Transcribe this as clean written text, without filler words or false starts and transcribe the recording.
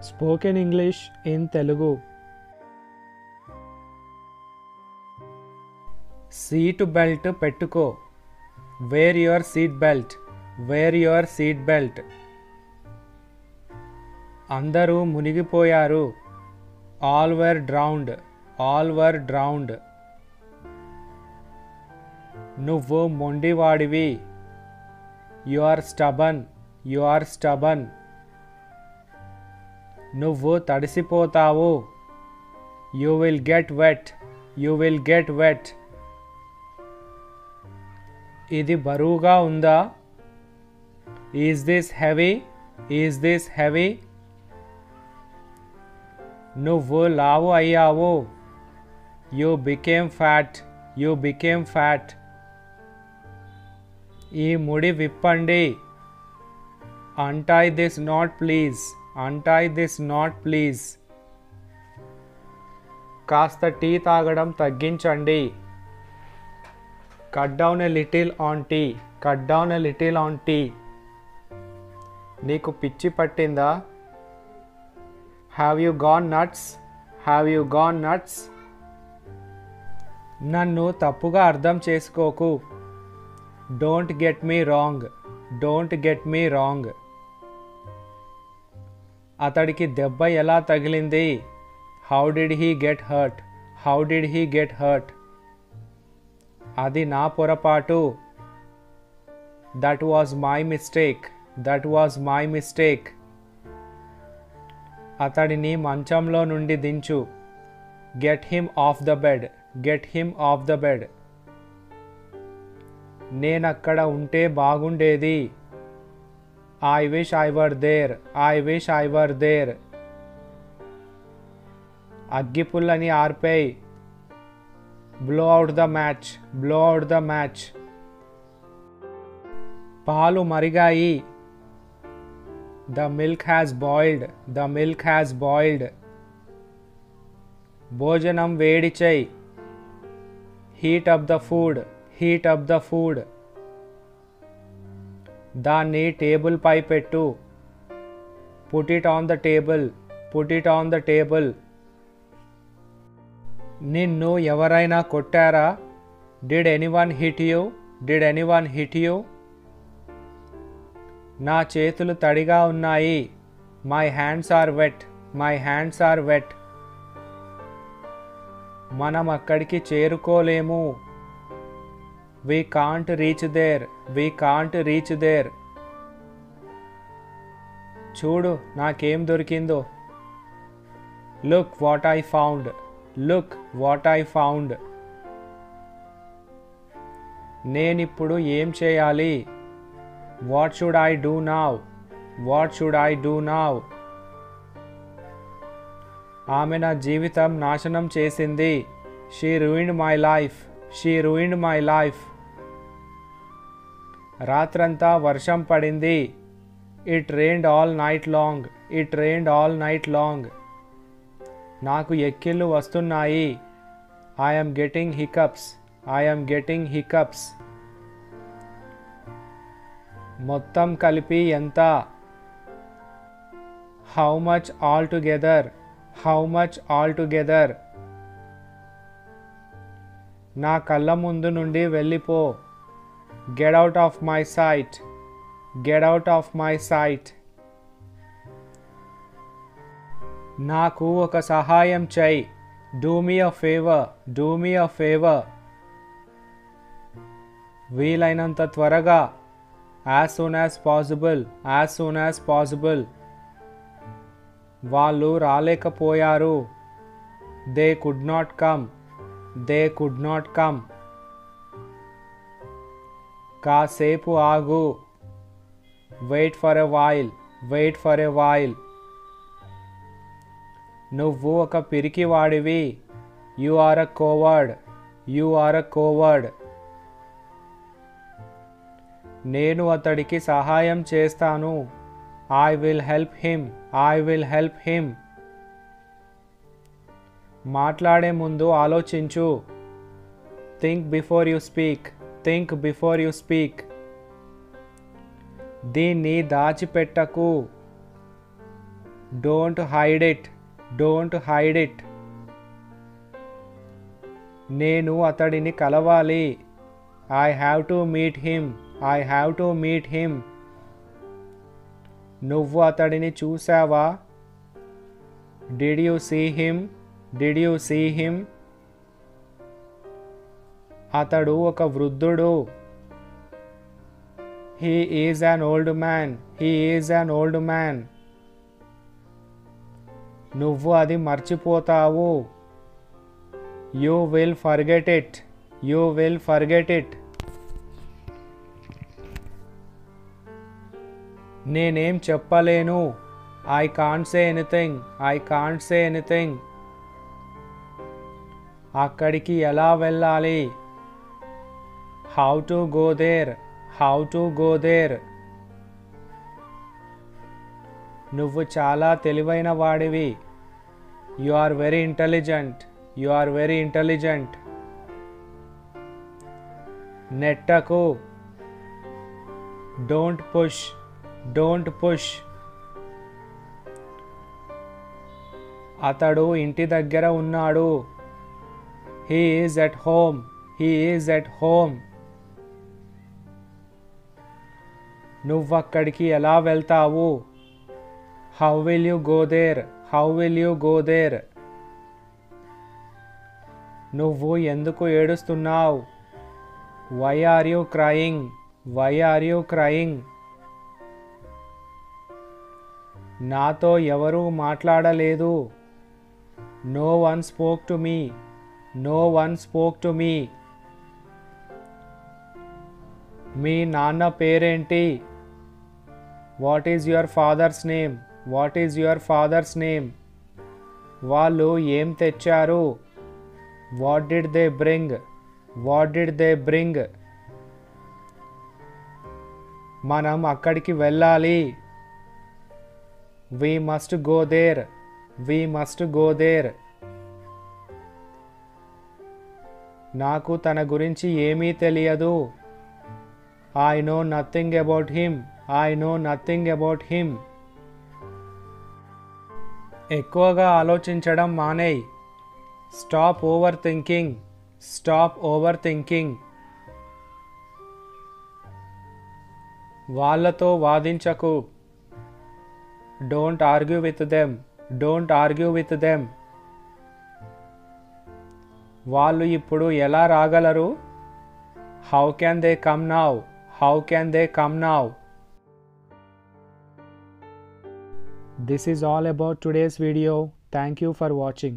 Spoken English in Telugu. Seat belt పెట్టుకో. Wear your seat belt. Wear your seat belt. అందరూ మునిగిపోయారు. All were drowned. All were drowned. నువ్వు మొండివాడివి. You are stubborn. You are stubborn. నువ్వు తడిసిపోతావు. You will get wet. You will get wet. ఇది బరువుగా ఉందా? Is this heavy? Is this heavy? నువ్వు లావు అయ్యావు. You became fat. You became fat. ఈ ముడి విప్పండి. Untie this knot please. Untie this knot please. కాస్త టీ తాగడం తగ్గించండి. Cut down a little on tea. Cut down a little on tea. నీకు పిచ్చి పట్టిందా? Have you gone nuts? Have you gone nuts? నన్ను తప్పుగా అర్థం చేసుకోకు. Don't get me wrong. Don't get me wrong. అతడికి దెబ్బ ఎలా తగిలింది? How did he get hurt? How did he get hurt? అది నా పొరపాటు. That was my mistake. That was my mistake. అతడిని మంచంలో నుండి దించు. Get him off the bed. Get him off the bed. నేనక్కడ ఉంటే బాగుండేది. I wish I were there. I wish I were there. అగ్గిపుల్లని ఆర్పేయ్. Blow out the match. Blow out the match. పాలు మరిగాయి. The milk has boiled. The milk has boiled. భోజనం వేడి చేయి. Heat up the food. Heat up the food. దాన్ని table పై పెట్టు. Put it on the table. Put it on the table. నిన్ను ఎవరైనా కొట్టారా? Did anyone hit you? Did anyone hit you? నా చేతులు తడిగా ఉన్నాయి. My hands are wet. My hands are wet. మనం అక్కడికి చేరుకోలేము. We can't reach there. We can't reach there. చూడు నాకేం దొరికిందో. Look what I found. Look what I found. నేనిప్పుడు ఏం చేయాలి? What should I do now? What should I do now? ఆమె నా జీవితం నాశనం చేసింది. She ruined my life. She ruined my life. రాత్రంతా వర్షం పడింది. It rained all night long. It rained all night long. నాకు ఎక్కిళ్ళు వస్తున్నాయి. I am getting hiccups. I am getting hiccups. మొత్తం కలిపి ఎంత? How much altogether? How much altogether? నా కళ్ళ ముందు నుండి వెళ్ళిపో. Get out of my sight. Get out of my sight. నాకు ఒక సహాయం చెయ్యి. Do me a favor. Do me a favor. వీలైనంత త్వరగా. As soon as possible. As soon as possible. వాళ్ళు రాలేకపోయారు. They could not come. They could not come. కాసేపు ఆగు. Wait for a while. Wait for a while. నువ్వు ఒక పిరికివాడివి. You are a coward. You are a coward. నేను అతడికి సహాయం చేస్తాను. I will help him. I will help him. మాట్లాడే ముందు ఆలోచించు. Think before you speak. Think before you speak. దీన్ని దాచిపెట్టకు. Don't hide it, don't hide it. నేను అతడిని కలవాలి. I have to meet him, I have to meet him. నువ్వు అతడిని చూసావా? Did you see him, did you see him. అతడు ఒక వృద్ధుడు. He is an old man, he is an old man. నువ్వు అది మర్చిపోతావు. You will forget it, you will forget it. నేనేం చెప్పలేను. I can't say anything, I can't say anything. అక్కడికి ఎలా వెళ్ళాలి? How to go there, how to go there. నువ్వు చాలా తెలివైన వాడివి. You are very intelligent, you are very intelligent. నెట్టకు. Don't push, don't push. అతడు ఇంటి దగ్గర ఉన్నాడు. He is at home, he is at home. నువ్వక్కడికి ఎలా వెళ్తావు? How will you go there, how will you go there. నువ్వు ఎందుకు ఏడుస్తున్నావు? Why are you crying, why are you crying. నాతో ఎవరూ మాట్లాడలేదు. No one spoke to me, no one spoke to me. మీ నాన్న పేరేంటి? What is your father's name, what is your father's name. వాళ్ళు ఏం తెచ్చారు? What did they bring, what did they bring. మనం అక్కడికి వెళ్ళాలి. We must go there, we must go there. నాకు తన గురించి ఏమీ తెలియదు. I know nothing about him, I know nothing about him. ఎక్కువగా ఆలోచించడం మానేయ్. Stop overthinking, stop overthinking. వాళ్ళతో వాదించకు. Don't argue with them, don't argue with them. వాళ్ళు ఇప్పుడు ఎలా రాగలరు? How can they come now, how can they come now. This is all about today's video. Thank you for watching.